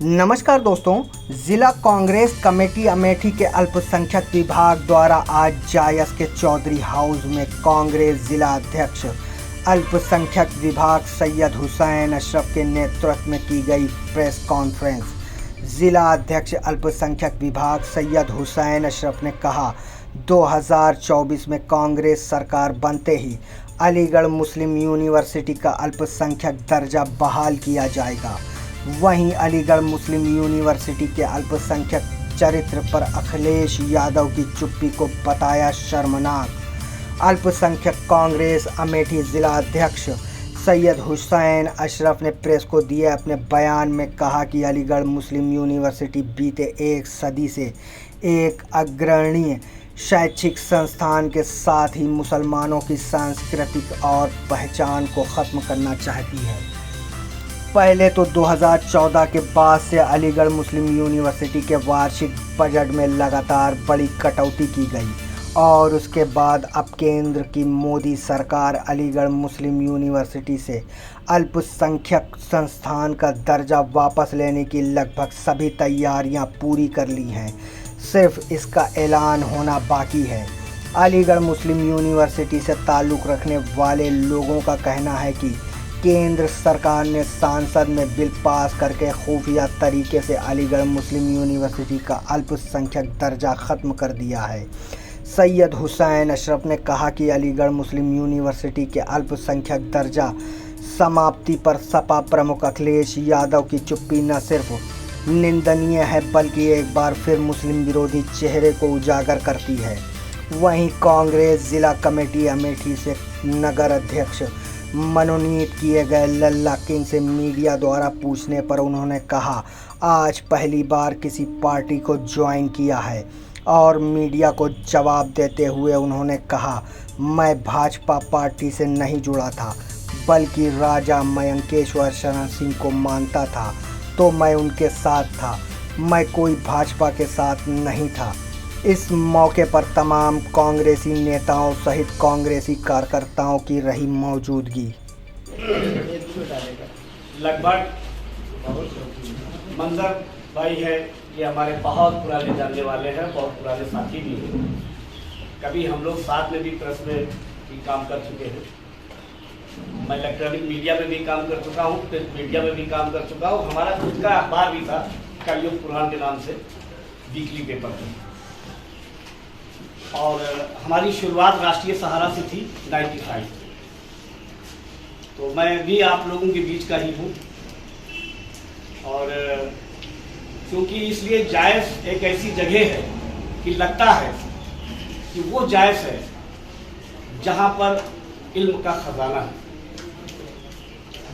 नमस्कार दोस्तों, जिला कांग्रेस कमेटी अमेठी के अल्पसंख्यक विभाग द्वारा आज जायस के चौधरी हाउस में कांग्रेस जिला अध्यक्ष अल्पसंख्यक विभाग सैयद हुसैन अशरफ के नेतृत्व में की गई प्रेस कॉन्फ्रेंस। जिला अध्यक्ष अल्पसंख्यक विभाग सैयद हुसैन अशरफ ने कहा, 2024 में कांग्रेस सरकार बनते ही अलीगढ़ मुस्लिम यूनिवर्सिटी का अल्पसंख्यक दर्जा बहाल किया जाएगा। वहीं अलीगढ़ मुस्लिम यूनिवर्सिटी के अल्पसंख्यक चरित्र पर अखिलेश यादव की चुप्पी को बताया शर्मनाक। अल्पसंख्यक कांग्रेस अमेठी जिला अध्यक्ष सैयद हुसैन अशरफ ने प्रेस को दिए अपने बयान में कहा कि अलीगढ़ मुस्लिम यूनिवर्सिटी बीते एक सदी से एक अग्रणी शैक्षिक संस्थान के साथ ही मुसलमानों की सांस्कृतिक और पहचान को ख़त्म करना चाहती है। पहले तो 2014 के बाद से अलीगढ़ मुस्लिम यूनिवर्सिटी के वार्षिक बजट में लगातार बड़ी कटौती की गई और उसके बाद अब केंद्र की मोदी सरकार अलीगढ़ मुस्लिम यूनिवर्सिटी से अल्पसंख्यक संस्थान का दर्जा वापस लेने की लगभग सभी तैयारियां पूरी कर ली हैं। सिर्फ इसका ऐलान होना बाकी है। अलीगढ़ मुस्लिम यूनिवर्सिटी से ताल्लुक़ रखने वाले लोगों का कहना है कि केंद्र सरकार ने संसद में बिल पास करके खुफिया तरीके से अलीगढ़ मुस्लिम यूनिवर्सिटी का अल्पसंख्यक दर्जा ख़त्म कर दिया है। सैयद हुसैन अशरफ ने कहा कि अलीगढ़ मुस्लिम यूनिवर्सिटी के अल्पसंख्यक दर्जा समाप्ति पर सपा प्रमुख अखिलेश यादव की चुप्पी न सिर्फ निंदनीय है बल्कि एक बार फिर मुस्लिम विरोधी चेहरे को उजागर करती है। वहीं कांग्रेस जिला कमेटी अमेठी से नगर अध्यक्ष मनोनीत किए गए लल्ला किंग से मीडिया द्वारा पूछने पर उन्होंने कहा, आज पहली बार किसी पार्टी को ज्वाइन किया है और मीडिया को जवाब देते हुए उन्होंने कहा, मैं भाजपा पार्टी से नहीं जुड़ा था बल्कि राजा मयंकेश्वर शरण सिंह को मानता था तो मैं उनके साथ था, मैं कोई भाजपा के साथ नहीं था। इस मौके पर तमाम कांग्रेसी नेताओं सहित कांग्रेसी कार्यकर्ताओं की रही मौजूदगी। लगभग मंजर भाई है, ये हमारे बहुत पुराने जानने वाले हैं, बहुत पुराने साथी भी हैं। कभी हम लोग साथ में भी प्रेस में भी काम कर चुके हैं। मैं इलेक्ट्रॉनिक मीडिया में भी काम कर चुका हूँ, प्रिंट मीडिया में भी काम कर चुका हूँ। हमारा खुद का अखबार भी था, कलयुग पुराण के नाम से, वीकली पेपर था। और हमारी शुरुआत राष्ट्रीय सहारा से थी 95। तो मैं भी आप लोगों के बीच का ही हूँ। और क्योंकि इसलिए जायस एक ऐसी जगह है कि लगता है कि वो जायस है जहाँ पर इल्म का खजाना है,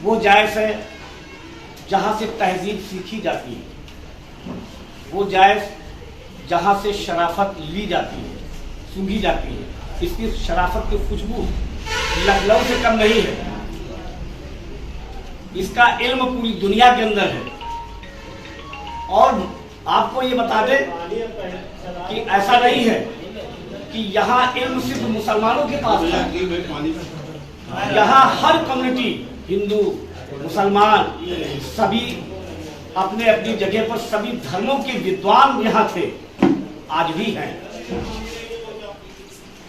वो जायस है जहाँ से तहजीब सीखी जाती है, वो जायस जहाँ से शराफत ली जाती है, सूंघी जाती है। इसकी शराफत की खुशबू लखनऊ से कम नहीं है। इसका इल्म पूरी दुनिया के अंदर है। और आपको ये बता दें कि ऐसा नहीं है कि यहाँ इल्म सिर्फ मुसलमानों के पास है। यहाँ हर कम्युनिटी, हिंदू, मुसलमान, सभी अपने अपनी जगह पर सभी धर्मों के विद्वान यहाँ थे, आज भी हैं।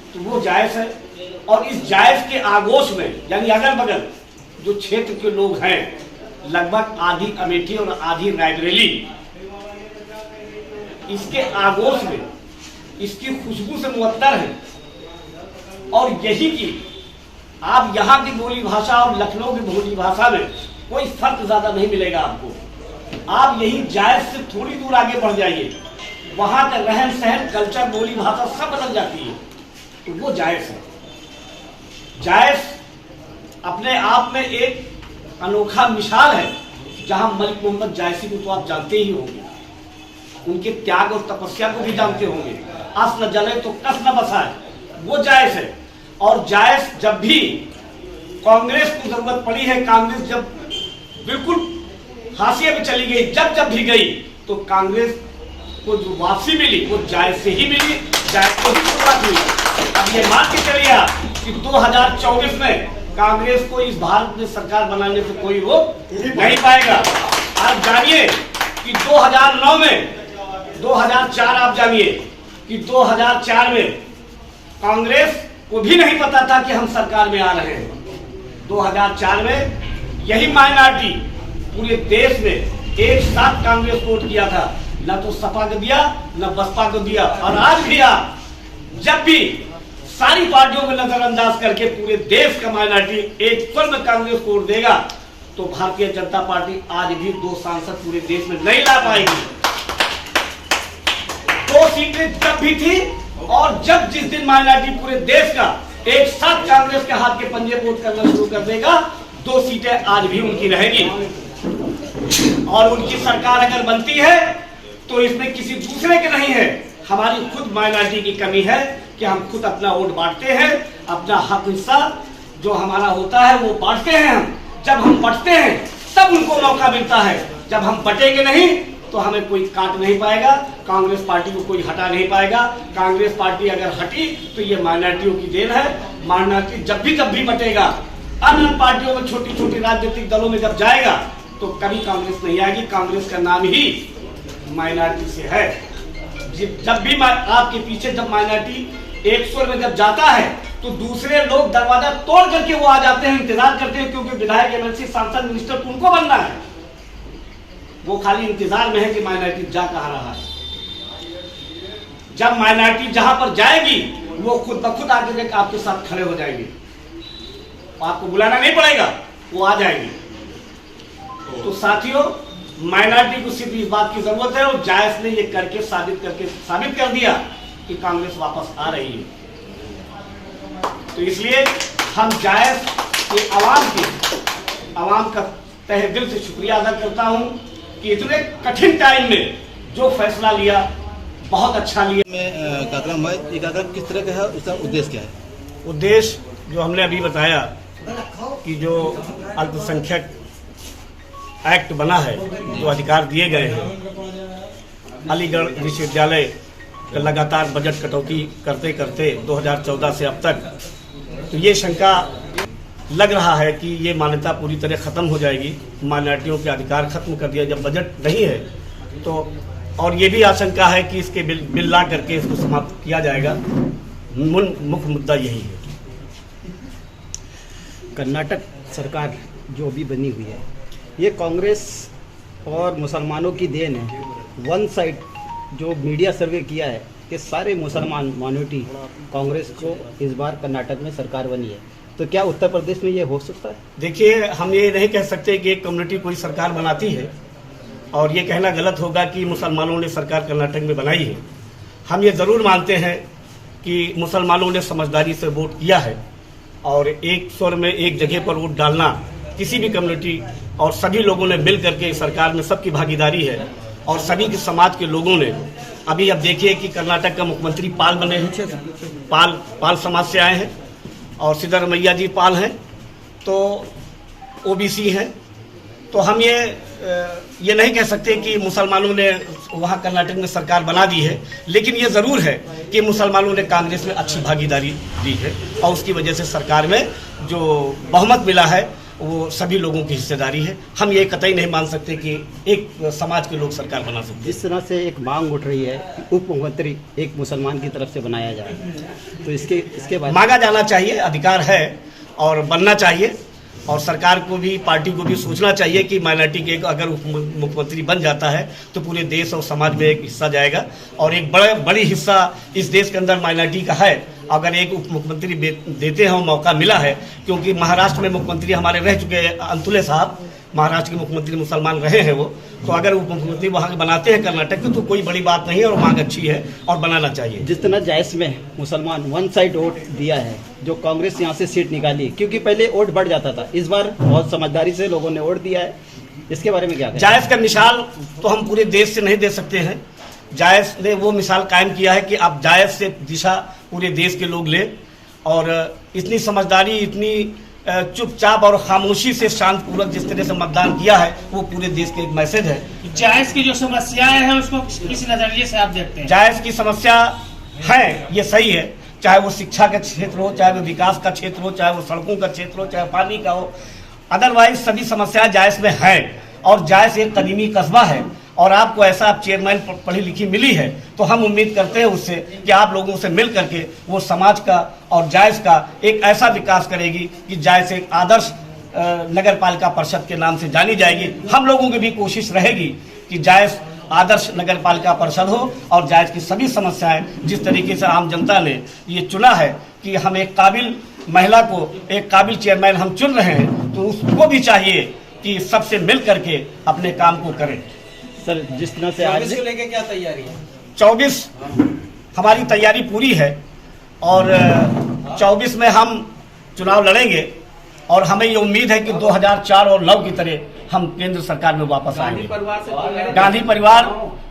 तो वो जायस है। और इस जायस के आगोश में यानी अगल बगल जो क्षेत्र के लोग हैं, लगभग आधी अमेठी और आधी रायबरेली, इसके आगोश में इसकी खुशबू से मुअत्तर है। और यही कि आप यहाँ की बोली भाषा और लखनऊ की बोली भाषा में कोई फर्क ज्यादा नहीं मिलेगा आपको। आप यही जायस से थोड़ी दूर आगे बढ़ जाइए, वहां का रहन सहन, कल्चर, बोली भाषा सब बदल जाती है। तो वो जायस है। जायस अपने आप में एक अनोखा मिसाल है, जहां मलिक मोहम्मद जायसी को तो आप जानते ही होंगे, उनके त्याग और तपस्या को भी जानते होंगे। अस न जले तो कस न बसाए, वो जायस है। और जायस जब भी कांग्रेस को जरूरत पड़ी है, कांग्रेस जब बिल्कुल हाशिए पे चली गई, जब भी गई, तो कांग्रेस को जो वापसी मिली वो जायस से ही मिली, जायस को ही शुरुआत हुई। अब ये मान के चलिए कि 2024 में कांग्रेस को इस भारत में सरकार बनाने से कोई रोक नहीं पाएगा। आप जानिए कि 2009 में 2004 आप जानिए कि 2004 में कांग्रेस को भी नहीं पता था कि हम सरकार में आ रहे हैं। 2004 में यही माइनॉरिटी पूरे देश में एक साथ कांग्रेस को वोट किया था, न तो सपा को दिया न बसपा को दिया। और आज भी आप जब भी सारी पार्टियों को नजरअंदाज करके पूरे देश का माइनॉरिटी एक स्वर में कांग्रेस को वोट देगा तो भारतीय जनता पार्टी आज भी 2 सांसद पूरे देश में नहीं ला पाएगी। 2 सीटें जब भी थी और जब जिस दिन माइनॉरिटी पूरे देश का एक साथ कांग्रेस के हाथ के पंजे वोट करना शुरू कर देगा, 2 सीटें आज भी उनकी रहेगी। और उनकी सरकार अगर बनती है तो इसमें किसी दूसरे के नहीं है, हमारी खुद माइनॉरिटी की कमी है कि हम खुद अपना वोट बांटते हैं, अपना हक हिस्सा जो हमारा होता है वो बांटते हैं। हम जब हम बंटते हैं तब उनको मौका मिलता है, जब हम बटेंगे नहीं तो हमें कोई काट नहीं पाएगा, कांग्रेस पार्टी को कोई हटा नहीं पाएगा। कांग्रेस पार्टी अगर हटी तो ये माइनॉरिटियों की देन है। माइनॉरिटी जब भी बटेगा, अन्य पार्टियों में छोटी छोटी राजनीतिक दलों में जब जाएगा तो कभी कांग्रेस नहीं आएगी। कांग्रेस का नाम ही माइनॉरिटी से है। जब भी आपके पीछे जब माइनॉरिटी एक स्वर में जब जाता है तो दूसरे लोग दरवाजा तोड़ करके वो आ जाते हैं, इंतजार करते हैं, क्योंकि विधायक, एमएलसी, सांसद, मिनिस्टर तो उनको बनना है। वो खाली इंतजार में है कि माइनॉरिटी जा कहां रहा है। जब माइनॉरिटी जहां पर जाएगी वो खुद ब खुद आके आपके साथ खड़े हो जाएंगे, आपको बुलाना नहीं पड़ेगा, वो आ जाएगी। तो साथियों, माइनॉरिटी को सिर्फ इस बात की जरूरत है और जायस ने ये करके साबित कर दिया कि कांग्रेस वापस आ रही है। तो इसलिए हम जायस के आवाम का तहे दिल से शुक्रिया अदा करता हूं कि इतने कठिन टाइम में जो फैसला लिया बहुत अच्छा लिया। में कार्यक्रम है, ये कार्यक्रम किस तरह का है, उसका उद्देश्य क्या है? उद्देश्य जो हमने अभी बताया कि जो अल्पसंख्यक एक्ट बना है, जो अधिकार दिए गए हैं, अलीगढ़ विश्वविद्यालय का लगातार बजट कटौती करते करते 2014 से अब तक, तो ये शंका लग रहा है कि ये मान्यता पूरी तरह खत्म हो जाएगी, माइनॉरिटियों के अधिकार खत्म कर दिया जब बजट नहीं है तो। और ये भी आशंका है कि इसके बिल ला करके इसको समाप्त किया जाएगा। मुख्य मुद्दा यही है। कर्नाटक सरकार जो भी बनी हुई है ये कांग्रेस और मुसलमानों की देन है। वन साइड जो मीडिया सर्वे किया है कि सारे मुसलमान माइनॉरिटी कांग्रेस को इस बार कर्नाटक में सरकार बनी है, तो क्या उत्तर प्रदेश में ये हो सकता है? देखिए, हम ये नहीं कह सकते कि एक कम्युनिटी कोई सरकार बनाती है, और ये कहना गलत होगा कि मुसलमानों ने सरकार कर्नाटक में बनाई है। हम ये ज़रूर मानते हैं कि मुसलमानों ने समझदारी से वोट किया है, और एक स्वर में एक जगह पर वोट डालना किसी भी कम्युनिटी और सभी लोगों ने मिल करके सरकार में सबकी भागीदारी है, और सभी के समाज के लोगों ने। अभी अब देखिए कि कर्नाटक का मुख्यमंत्री पाल बने हैं, पाल समाज से आए हैं, और सिद्धरमैया जी पाल हैं, तो ओबीसी हैं। तो हम ये नहीं कह सकते कि मुसलमानों ने वहाँ कर्नाटक में सरकार बना दी है, लेकिन ये ज़रूर है कि मुसलमानों ने कांग्रेस में अच्छी भागीदारी दी है, और उसकी वजह से सरकार में जो बहुमत मिला है वो सभी लोगों की हिस्सेदारी है। हम ये कतई नहीं मान सकते कि एक समाज के लोग सरकार बना सकते। जिस तरह से एक मांग उठ रही है कि उप मुख्यमंत्री एक मुसलमान की तरफ से बनाया जाए, तो इसके बाद मांगा जाना चाहिए, अधिकार है और बनना चाहिए। और सरकार को भी, पार्टी को भी सोचना चाहिए कि माइनॉरिटी के अगर उप मुख्यमंत्री बन जाता है तो पूरे देश और समाज में एक हिस्सा जाएगा, और एक बड़ी हिस्सा इस देश के अंदर माइनॉरिटी का है। अगर एक उप मुख्यमंत्री देते हैं, मौका मिला है, क्योंकि महाराष्ट्र में मुख्यमंत्री हमारे रह चुके हैं, अंतुले साहब महाराष्ट्र के मुख्यमंत्री मुसलमान रहे हैं वो, तो अगर उप मुख्यमंत्री वहाँ बनाते हैं कर्नाटक के तो कोई बड़ी बात नहीं है, और मांग अच्छी है और बनाना चाहिए। जिस तरह जायस में मुसलमान वन साइड वोट दिया है, जो कांग्रेस यहाँ से सीट निकाली, क्योंकि पहले वोट बढ़ जाता था, इस बार बहुत समझदारी से लोगों ने वोट दिया है, इसके बारे में क्या कहें? जायस का मिसाल तो हम पूरे देश से नहीं दे सकते हैं। जायस ने वो मिसाल कायम किया है कि आप जायस से दिशा पूरे देश के लोग ले, और इतनी समझदारी, इतनी चुपचाप और खामोशी से शांतपूर्वक जिस तरह से मतदान किया है, वो पूरे देश का एक मैसेज है। जायस की जो समस्याएं हैं उसको किस नजरिए से आप देखते हैं? जायस की समस्या है, ये सही है, चाहे वो शिक्षा का क्षेत्र हो, चाहे वो विकास का क्षेत्र हो, चाहे वो सड़कों का क्षेत्र हो, चाहे पानी का हो, अदरवाइज सभी समस्याएं जायस में है। और जायस एक कदीमी कस्बा है, और आपको ऐसा आप चेयरमैन पढ़ी लिखी मिली है, तो हम उम्मीद करते हैं उससे कि आप लोगों से मिल करके वो समाज का और जायस का एक ऐसा विकास करेगी कि जायस एक आदर्श नगर पालिका परिषद के नाम से जानी जाएगी। हम लोगों की भी कोशिश रहेगी कि जायस आदर्श नगर पालिका परिषद हो और जायस की सभी समस्याएं, जिस तरीके से आम जनता ने ये चुना है कि हम एक काबिल महिला को एक काबिल चेयरमैन हम चुन रहे हैं, तो उसको भी चाहिए कि सबसे मिल करके अपने काम को करें। सर, जिस तरह से आज लेके क्या तैयारी है? 24 हमारी तैयारी पूरी है और 24 में हम चुनाव लड़ेंगे और हमें ये उम्मीद है कि 2004 और 9 की तरह हम केंद्र सरकार में वापस आएंगे। गांधी परिवार,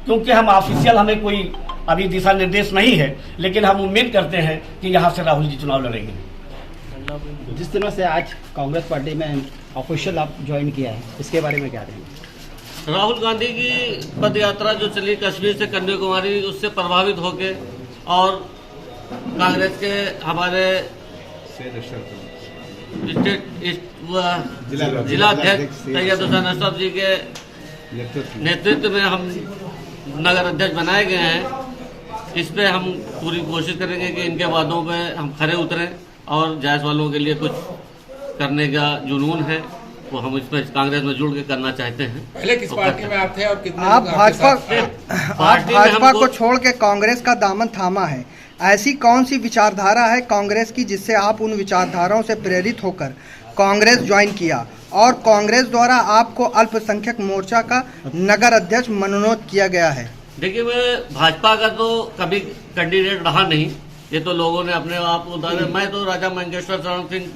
क्योंकि हम ऑफिशियल हमें कोई अभी दिशा निर्देश नहीं है, लेकिन हम उम्मीद करते हैं कि यहाँ से राहुल जी चुनाव लड़ेंगे। जिस तरह से आज कांग्रेस पार्टी में ऑफिशियल आप ज्वाइन किया है, इसके बारे में क्या कहेंगे? राहुल गांधी की पद यात्रा जो चली कश्मीर से कन्याकुमारी, उससे प्रभावित होके और कांग्रेस के हमारे जिला अध्यक्ष सैयद हुसैन अशरफ जी के नेतृत्व में हम नगर अध्यक्ष बनाए गए हैं। इस पे हम पूरी कोशिश करेंगे कि इनके वादों पे हम खरे उतरें और जायस वालों के लिए कुछ करने का जुनून है वो हम इसमें कांग्रेस में जुड़ के करना चाहते हैं। पहले किस पार्टी में आप थे और कितने आप लोग आपके साथ थे? भाजपा को छोड़ के कांग्रेस का दामन थामा है। ऐसी कौन सी विचारधारा है कांग्रेस की जिससे आप उन विचारधाराओं से प्रेरित होकर कांग्रेस ज्वाइन किया और कांग्रेस द्वारा आपको अल्पसंख्यक मोर्चा का नगर अध्यक्ष मनोनीत किया गया है? देखिए, मैं भाजपा का तो कभी कैंडिडेट रहा नहीं, ये तो लोगों ने अपने आप को उतारा। मैं तो राजा मंगेश्वर शरण सिंह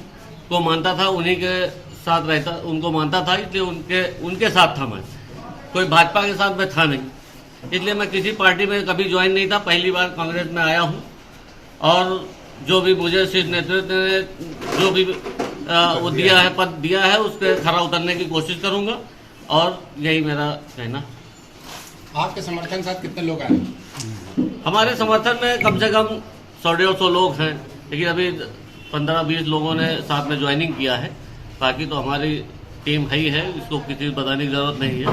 को मानता था, उन्हीं के साथ रहता, उनको मानता था, इसलिए उनके साथ था। मैं कोई भाजपा के साथ में था नहीं, इसलिए मैं किसी पार्टी में कभी ज्वाइन नहीं था। पहली बार कांग्रेस में आया हूं और जो भी मुझे शीर्ष नेतृत्व ने जो भी वो दिया है, पद दिया है, उस पर खरा उतरने की कोशिश करूंगा और यही मेरा कहना। आपके समर्थन साथ कितने लोग आए? हमारे समर्थन में कम से कम 150 लोग हैं, लेकिन अभी 15-20 लोगों ने साथ में ज्वाइनिंग किया है। बाकी तो हमारी टीम है ही है, इसको किसी को बताने की जरूरत नहीं है,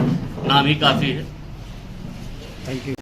नाम ही काफ़ी है। Thank you.